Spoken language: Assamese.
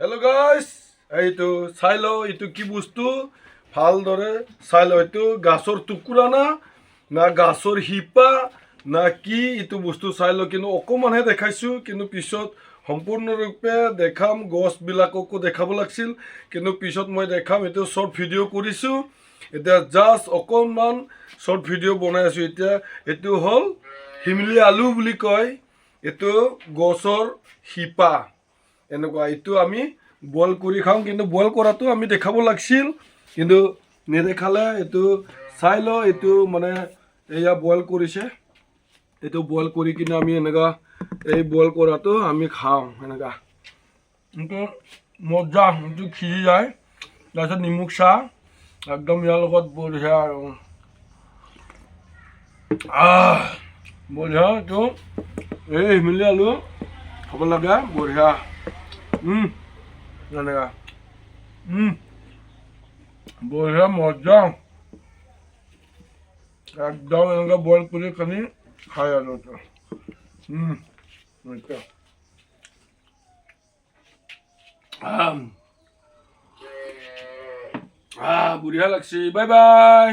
হেল্ল' গাইজ, এইটো চাই লওঁ এইটো কি বস্তু ভালদৰে চাই লওঁ। এইটো গাছৰ টুকুৰা না গাছৰ শিপা না কি এইটো বস্তু চাই লওঁ। কিন্তু অকণমানহে দেখাইছোঁ, কিন্তু পিছত সম্পূৰ্ণৰূপে দেখাম। গছবিলাককো দেখাব লাগিছিল, কিন্তু পিছত মই দেখাম। এইটো শ্বৰ্ট ভিডিঅ' কৰিছোঁ, এতিয়া জাষ্ট অকণমান শ্বৰ্ট ভিডিঅ' বনাই আছোঁ। এতিয়া এইটো হ'ল শিমলি আলু বুলি কয়। এইটো গছৰ শিপা এনেকুৱা। এইটো আমি বইল কৰি খাওঁ, কিন্তু বইল কৰাটো আমি দেখাব লাগিছিল, কিন্তু নেদেখালে। এইটো চাই লওঁ। এইটো মানে এয়া বইল কৰিছে। এইটো বইল কৰি কিনে আমি এনেকুৱা এই বইল কৰাটো আমি খাওঁ এনেকুৱা। এইটো মজা, এইটো সিজি যায়। তাৰপিছত নিমখ চাহ একদম ইয়াৰ লগত বঢ়িয়া আৰু বঢ়িয়া। এইটো এই শিমলি আলু খাব লাগে, বঢ়িয়া। এনেকা বঢ়িয়া মজা। একদম এনেকুৱা বইল কৰি কানি খাই আৰু এইটো বঢ়িয়া লাগছে। Bye bye.